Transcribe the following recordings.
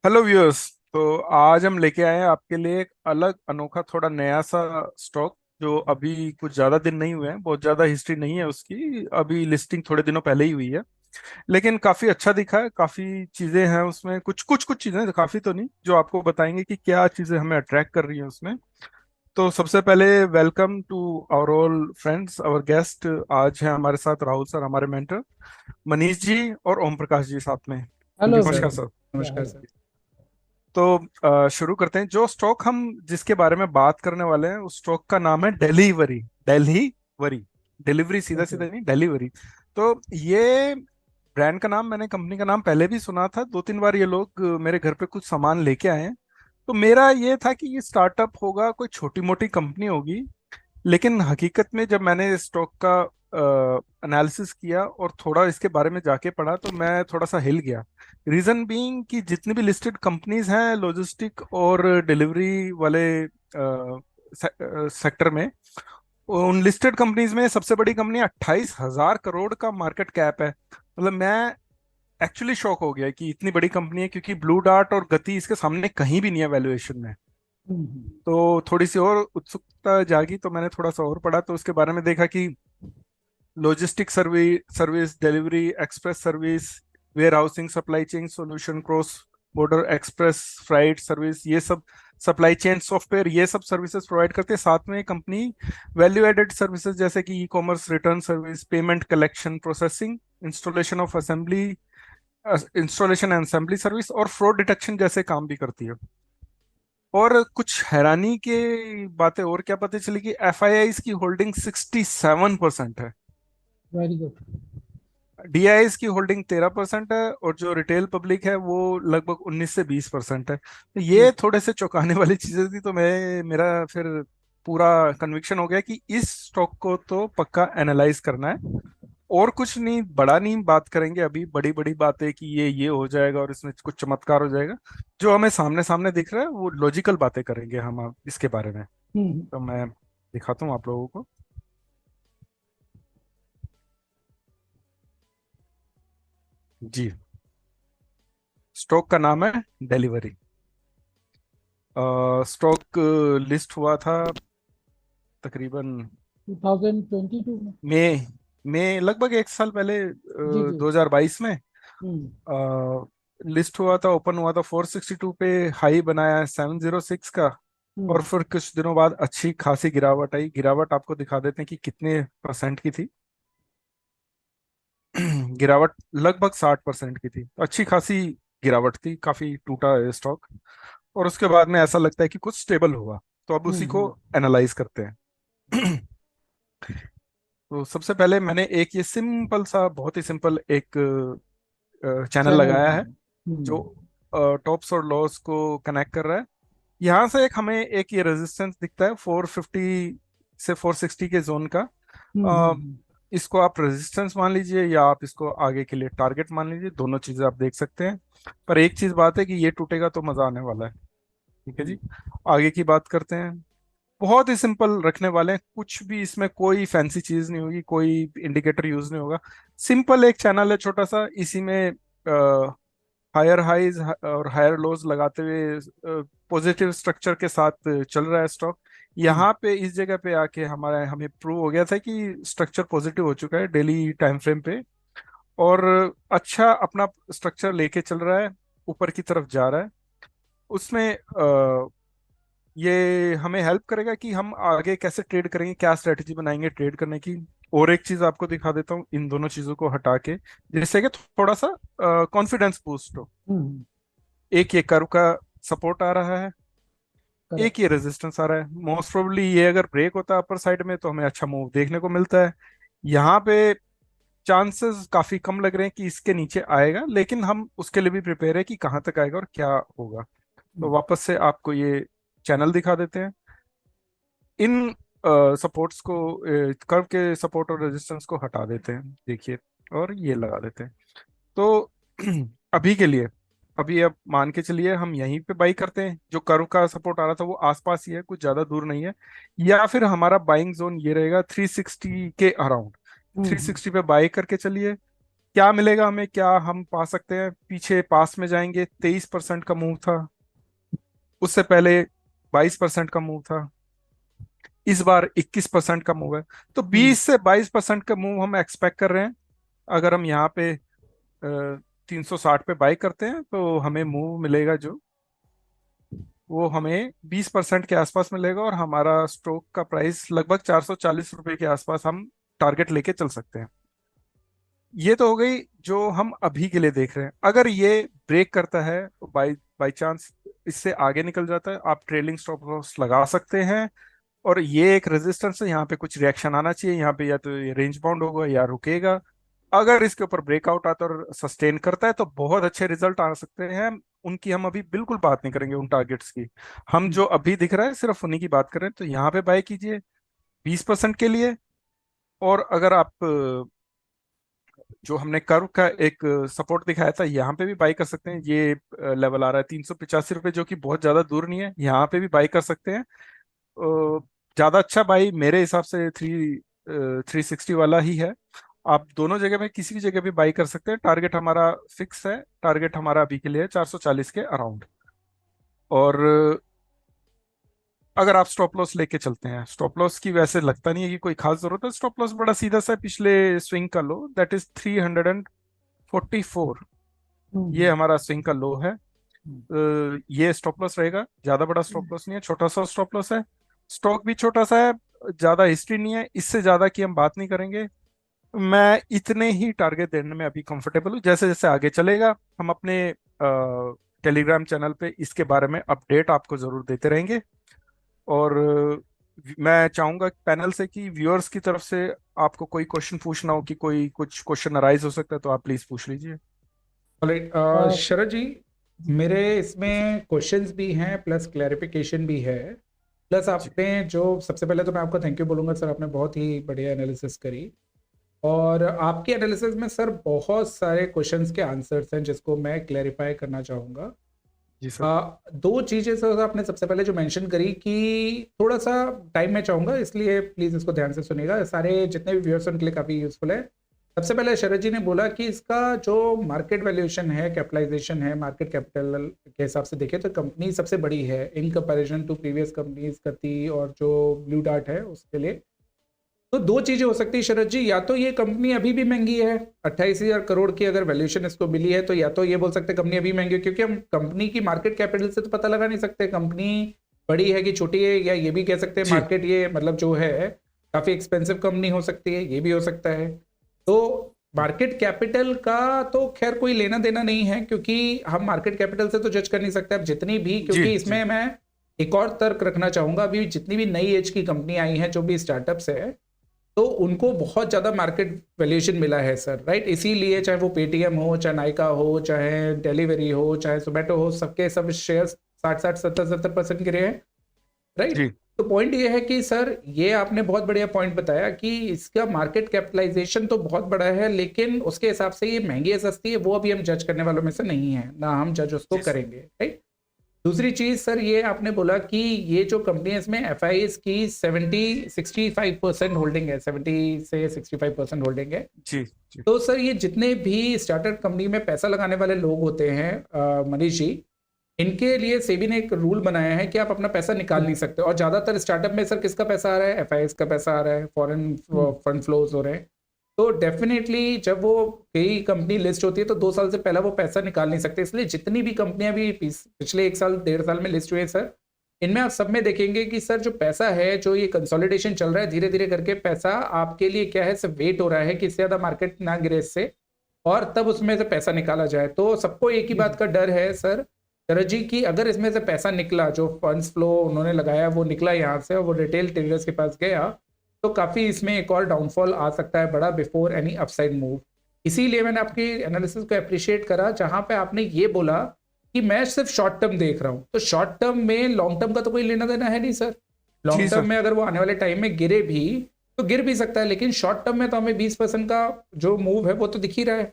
Hello viewers. तो आज हम लेके आए हैं आपके लिए एक अलग अनोखा थोड़ा नया सा स्टॉक जो अभी कुछ ज़्यादा दिन नहीं हुए हैं, बहुत ज़्यादा हिस्ट्री नहीं है उसकी। अभी लिस्टिंग थोड़े दिनों पहले ही हुई है, लेकिन काफ़ी अच्छा दिखा है। काफ़ी चीज़ें हैं उसमें, कुछ कुछ कुछ चीज़ें, काफ़ी तो नहीं, जो आपको बताएंगे कि क्या चीज़ें हमें अट्रैक्ट कर रही हैं उसमें। तो सबसे पहले welcome to our all friends, our guest. आज हैं हमारे साथ राहुल सर, हमारे मेंटर, मनीष जी और ओम प्रकाश जी साथ में। हेलो नमस्कार सर। सर। नमस्कार सर। तो शुरू करते हैं। जो स्टॉक हम जिसके बारे में बात करने वाले हैं उस स्टॉक का नाम है डिलीवरी। डिलीवरी, डिलीवरी सीधा ओके। सीधा नहीं, डिलीवरी। तो ये ब्रांड का नाम, मैंने कंपनी का नाम पहले भी सुना था, दो तीन बार ये लोग मेरे घर पे कुछ सामान लेके आए हैं। तो मेरा ये था कि ये स्टार्टअप होगा, कोई छोटी मोटी कंपनी होगी। लेकिन हकीकत में जब मैंने स्टॉक का एनालिसिस किया और थोड़ा इसके बारे में जाके पढ़ा तो मैं थोड़ा सा हिल गया। रीजन बीइंग कि जितनी भी लिस्टेड कंपनीज हैं लॉजिस्टिक और डिलीवरी वाले सेक्टर में, उन लिस्टेड कंपनीज में सबसे बड़ी कंपनी 28,000 करोड़ का मार्केट कैप है। मतलब मैं एक्चुअली शॉक हो गया कि इतनी बड़ी कंपनी है, क्योंकि ब्लू डार्ट और गति इसके सामने कहीं भी नहीं है वैल्यूएशन में। हम्म। तो थोड़ी सी और उत्सुकता जागी, तो मैंने थोड़ा सा और पढ़ा, तो उसके बारे में देखा कि logistic service, delivery express service, warehousing, supply chain solution, cross border express freight service, ये सब सप्लाई चेन सॉफ्टवेयर, ये सब सर्विसेज प्रोवाइड करते हैं। साथ में कंपनी वैल्यू एडेड सर्विसेज जैसे कि e commerce, return service, payment collection processing, installation of assembly, installation and assembly service और फ्रॉड डिटेक्शन जैसे काम भी करती है। और कुछ हैरानी की बातें और क्या पता चली कि एफआईआई की होल्डिंग 67% है, वेरी गुड। डीआईएस की होल्डिंग 13% है, और जो रिटेल पब्लिक है वो लगभग 19 से 20% है। तो ये थोड़े से चौंकाने वाली चीजें थी। तो मैं मेरा फिर पूरा कन्विक्शन हो गया कि इस स्टॉक को तो पक्का एनालाइज करना है। और कुछ नहीं, बड़ा नहीं बात करेंगे अभी, बड़ी बड़ी बातें कि ये हो जाएगा और इसमें कुछ चमत्कार हो जाएगा। जो हमें सामने सामने दिख रहा है वो लॉजिकल बातें करेंगे हम अब इसके बारे में। हम्म। तो मैं दिखाता हूँ आप लोगों को। जी, स्टॉक का नाम है डिलीवरी। स्टॉक लिस्ट हुआ था तकरीबन 2022 में। मई में, लगभग एक साल पहले, जी जी। 2022 में। हम्म। लिस्ट हुआ था, ओपन हुआ था 462 पे, हाई बनाया 706 का। और हम्म। फिर कुछ दिनों बाद अच्छी खासी गिरावट आई। गिरावट आपको दिखा देते हैं कि कितने परसेंट की थी। गिरावट लगभग 60% की थी, अच्छी खासी गिरावट थी, काफी टूटा है स्टॉक। और उसके बाद में ऐसा लगता है कि कुछ स्टेबल हुआ। तो अब उसी को हम्म। एनालाइज करते हैं। तो सबसे पहले मैंने एक ये सिंपल सा, बहुत ही सिंपल एक चैनल चैनल लगाया है। है जो टॉप्स और लॉस को कनेक्ट कर रहा है। यहाँ से एक हमें एक ये रेजिस्टेंस दिखता है 450 से 460 के जोन का। हम्म। अ, इसको आप रेजिस्टेंस मान लीजिए या आप इसको आगे के लिए टारगेट मान लीजिए, दोनों चीजें आप देख सकते हैं। पर एक चीज बात है कि ये टूटेगा तो मजा आने वाला है। ठीक है जी, आगे की बात करते हैं। बहुत ही सिंपल रखने वाले हैं, कुछ भी इसमें कोई फैंसी चीज नहीं होगी, कोई इंडिकेटर यूज नहीं होगा। सिंपल एक चैनल है छोटा सा, इसी में हायर हाइज और हायर लोज लगाते हुए पॉजिटिव स्ट्रक्चर के साथ चल रहा है स्टॉक। यहाँ पे इस जगह पे आके हमारा हमें प्रूव हो गया था कि स्ट्रक्चर पॉजिटिव हो चुका है डेली टाइम फ्रेम पे। और अच्छा अपना स्ट्रक्चर लेके चल रहा है, ऊपर की तरफ जा रहा है। उसमें ये हमें हेल्प करेगा कि हम आगे कैसे ट्रेड करेंगे, क्या स्ट्रेटेजी बनाएंगे ट्रेड करने की। और एक चीज आपको दिखा देता हूँ इन दोनों चीजों को हटा के, जिससे कि थोड़ा सा कॉन्फिडेंस बूस्ट हो। हम्म। एक ये कर्व का सपोर्ट आ रहा है, एक करेक्ट। ये रेजिस्टेंस आ रहा है। मोस्ट प्रोबेबली ये अगर ब्रेक होता है अपर साइड में तो हमें अच्छा मूव देखने को मिलता है। यहाँ पे चांसेस काफी कम लग रहे हैं कि इसके नीचे आएगा, लेकिन हम उसके लिए भी प्रिपेयर है कि कहाँ तक आएगा और क्या होगा। तो वापस से आपको ये चैनल दिखा देते हैं। इन सपोर्ट्स को, कर्व के सपोर्ट और रेजिस्टेंस को हटा देते हैं, देखिए, और ये लगा देते हैं। तो अभी के लिए, अभी अब मान के चलिए हम यहीं पे बाई करते हैं। जो कर्व का सपोर्ट आ रहा था वो आसपास ही है, कुछ ज्यादा दूर नहीं है। या फिर हमारा बाइंग जोन ये रहेगा 360 के अराउंड। हम्म। 360 पे बाई करके चलिए। क्या मिलेगा हमें, क्या हम पा सकते हैं? पीछे पास में जाएंगे, 23% का मूव था। उससे पहले 22% का मूव था। इस बार 21% का मूव है। तो हम्म 20 से 22% का मूव हम एक्सपेक्ट कर रहे हैं। अगर हम यहाँ पे 360 पे बाई करते हैं तो हमें मूव मिलेगा जो, वो हमें 20% के आसपास मिलेगा, और हमारा स्टॉक का प्राइस लगभग 440 रुपए के आसपास हम टारगेट लेके चल सकते हैं। ये तो हो गई जो हम अभी के लिए देख रहे हैं। अगर ये ब्रेक करता है तो बाई बाई चांस इससे आगे निकल जाता है, आप ट्रेलिंग स्टॉप लॉस लगा सकते हैं। और ये एक रेजिस्टेंस है, यहाँ पे कुछ रिएक्शन आना चाहिए, यहाँ पे या तो ये रेंज बाउंड होगा या रुकेगा। अगर इसके ऊपर ब्रेकआउट आता है और सस्टेन करता है तो बहुत अच्छे रिजल्ट आ सकते हैं। उनकी हम अभी बिल्कुल बात नहीं करेंगे, उन टारगेट्स की। हम हम्म जो अभी दिख रहा है सिर्फ उन्हीं की बात करें, तो यहाँ पे बाय कीजिए 20% के लिए। और अगर आप जो हमने कर्व का एक सपोर्ट दिखाया था, यहाँ पे भी बाई कर सकते हैं। ये लेवल आ रहा है 385 रुपये, जो कि बहुत ज्यादा दूर नहीं है, यहाँ पे भी बाई कर सकते हैं। ज्यादा अच्छा बाई मेरे हिसाब से 360 वाला ही है। आप दोनों जगह में किसी भी जगह भी बाई कर सकते हैं। टारगेट हमारा फिक्स है, टारगेट हमारा अभी के लिए 440 के अराउंड। और अगर आप स्टॉप लॉस लेके चलते हैं, स्टॉप लॉस की वैसे लगता नहीं है कि कोई खास जरूरत है। स्टॉप लॉस बड़ा सीधा सा है, पिछले स्विंग का लो दैट इज 344। ये हम्म हमारा स्विंग का लो है। हम्म ये स्टॉप लॉस रहेगा, ज्यादा बड़ा स्टॉप लॉस नहीं है, छोटा सा स्टॉप लॉस है। स्टॉक भी छोटा सा है, ज्यादा हिस्ट्री नहीं है, इससे ज्यादा की हम बात नहीं करेंगे। मैं इतने ही टारगेट देने में अभी कंफर्टेबल हूँ। जैसे जैसे आगे चलेगा हम अपने टेलीग्राम चैनल पे इसके बारे में अपडेट आपको जरूर देते रहेंगे। और मैं चाहूंगा पैनल से कि व्यूअर्स की तरफ से आपको कोई क्वेश्चन पूछना हो, कि कोई कुछ क्वेश्चन अराइज हो सकता है, तो आप प्लीज पूछ लीजिए। ऑलराइट शरद जी, मेरे इसमें क्वेश्चंस भी हैं प्लस क्लैरिफिकेशन भी है। प्लस जी आपने जो सबसे पहले तो मैं आपको थैंक यू बोलूँगा सर, आपने बहुत ही बढ़िया एनालिसिस करी। और आपके एनालिसिस में सर बहुत सारे क्वेश्चंस के आंसर्स हैं जिसको मैं क्लैरिफाई करना चाहूँगा। जी सर। दो चीज़ें सर आपने सबसे पहले जो मेंशन करी कि थोड़ा सा टाइम मैं चाहूँगा, इसलिए प्लीज़ इसको ध्यान से सुनिएगा, सारे जितने भी व्यूअर्स उनके लिए काफ़ी यूजफुल है। सबसे पहले शरद जी ने बोला कि इसका जो मार्केट वैल्यूएशन है, कैपिटलाइजेशन है, मार्केट कैपिटल के हिसाब से देखें तो कंपनी सबसे बड़ी है in comparison to previous companies Gati और जो ब्लू डार्ट है उसके लिए। तो दो चीजें हो सकती है शरद जी, या तो ये कंपनी अभी भी महंगी है, 28,000 करोड़ की अगर वैल्यूएशन इसको मिली है, तो या तो ये बोल सकते हैं कंपनी अभी महंगी है, क्योंकि हम कंपनी की मार्केट कैपिटल से तो पता लगा नहीं सकते कंपनी बड़ी है कि छोटी है। या ये भी कह सकते हैं जी मार्केट ये मतलब जो है काफी एक्सपेंसिव कंपनी हो सकती है, ये भी हो सकता है। तो मार्केट कैपिटल का तो खैर कोई लेना देना नहीं है, क्योंकि हम मार्केट कैपिटल से तो जज कर नहीं सकते अब जितनी भी, जी क्योंकि जी इसमें मैं एक और तर्क रखना चाहूंगा। अभी जितनी भी नई एज की कंपनी आई हैं, जो भी स्टार्टअप्स है, तो उनको बहुत ज्यादा मार्केट वैल्यूएशन मिला है सर, राइट। इसीलिए चाहे वो पेटीएम हो, चाहे नायका हो, चाहे डिलीवरी हो, चाहे जोमेटो हो, सबके सब शेयर 60-60 70-70% गिरे हैं, राइट। जी तो पॉइंट ये है कि सर ये आपने बहुत बढ़िया पॉइंट बताया कि इसका मार्केट कैपिटलाइजेशन तो बहुत बड़ा है, लेकिन उसके हिसाब से ये महंगी है सस्ती है वो अभी हम जज करने वालों में से नहीं है, ना हम जज उसको जी सर। करेंगे, राइट। दूसरी चीज सर, ये आपने बोला कि ये जो कंपनी है इसमें एफ की 65% होल्डिंग है, 70 से 65% होल्डिंग है। जी जी तो सर ये जितने भी स्टार्टअप कंपनी में पैसा लगाने वाले लोग होते हैं मनीष जी, इनके लिए सेबी ने एक रूल बनाया है कि आप अपना पैसा निकाल नहीं सकते। और ज्यादातर स्टार्टअप में सर किसका पैसा आ रहा है? एफ का पैसा आ रहा है, फॉरेन फंड फ्लोज हो रहे हैं। तो डेफिनेटली जब वो कई कंपनी लिस्ट होती है तो 2 साल से पहले वो पैसा निकाल नहीं सकते। इसलिए जितनी भी कंपनियां भी पिछले 1 साल 1.5 साल में लिस्ट हुई है सर, इनमें आप सब में देखेंगे कि सर जो पैसा है, जो ये कंसोलिडेशन चल रहा है धीरे धीरे करके, पैसा आपके लिए क्या है, सिर्फ वेट हो रहा है कि इससे ज्यादा मार्केट ना गिरे इससे, और तब उसमें से पैसा निकाला जाए। तो सबको एक ही बात का डर है सर शरद जी, की अगर इसमें से पैसा निकला, जो फंड्स फ्लो उन्होंने लगाया वो निकला यहाँ से और वो रिटेल ट्रेडर्स के पास गया, तो काफी इसमें एक और डाउनफॉल आ सकता है बड़ा बिफोर एनी अपसाइड मूव। इसीलिए मैंने आपकी एनालिसिस को अप्रिशिएट करा, जहां पे आपने ये बोला कि मैं सिर्फ शॉर्ट टर्म देख रहा हूं। तो शॉर्ट टर्म में लॉन्ग टर्म का तो कोई लेना देना है नहीं सर। जी लॉन्ग टर्म सर। में अगर वो आने वाले टाइम में गिरे भी तो गिर भी सकता है, लेकिन शॉर्ट टर्म में तो हमें 20% का जो मूव है वो तो दिख ही रहा है।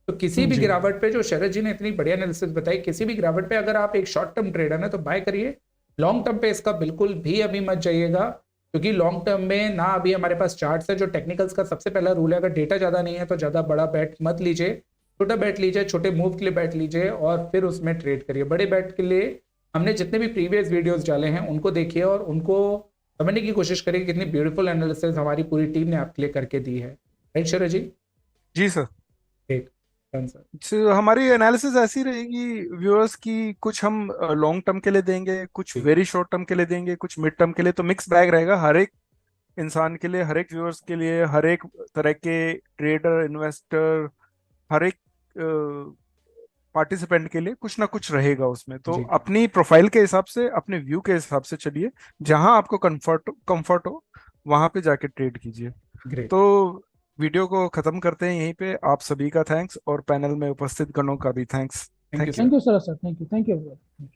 तो किसी भी जी गिरावट पे, जो शरद जी ने इतनी बढ़िया एनालिसिस बताई, किसी भी गिरावट पे अगर आप एक शॉर्ट टर्म ट्रेडर है तो बाय करिए। लॉन्ग टर्म पे इसका बिल्कुल भी अभी मत जाइएगा। क्योंकि लॉन्ग टर्म में ना अभी हमारे पास चार्ट्स है। जो टेक्निकल्स का सबसे पहला रूल है, अगर डेटा ज़्यादा नहीं है तो ज़्यादा बड़ा बैट मत लीजिए, छोटा बैट लीजिए, छोटे मूव के लिए बैट लीजिए और फिर उसमें ट्रेड करिए। बड़े बैट के लिए हमने जितने भी प्रीवियस वीडियोस डाले हैं उनको देखिए और उनको समझने की कोशिश करिए कितनी ब्यूटीफुल एनालिसिस हमारी पूरी टीम ने आपके लिए करके दी है। राइट शरद जी? जी सर। Great sir. हमारी एनालिसिस ऐसी रहेगी व्यूअर्स की, कुछ हम लॉन्ग टर्म के लिए देंगे, कुछ जी। वेरी शॉर्ट टर्म के लिए देंगे, कुछ मिड टर्म के लिए, तो मिक्स बैग रहेगा हर एक इंसान के लिए, हर एक व्यूअर्स के लिए, हर एक तरह के ट्रेडर, इन्वेस्टर, हर एक पार्टिसिपेंट के लिए कुछ ना कुछ रहेगा उसमें। तो जी। अपनी प्रोफाइल के हिसाब से, अपने व्यू के हिसाब से चलिए, जहां आपको कंफर्ट हो वहां पे जाके ट्रेड कीजिए। ग्रेट। तो वीडियो को खत्म करते हैं यहीं पे। आप सभी का थैंक्स और पैनल में उपस्थित गणों का भी thanks. Thank you thank you. Sir. Thank you, sir. Thank you. Thank you, everyone.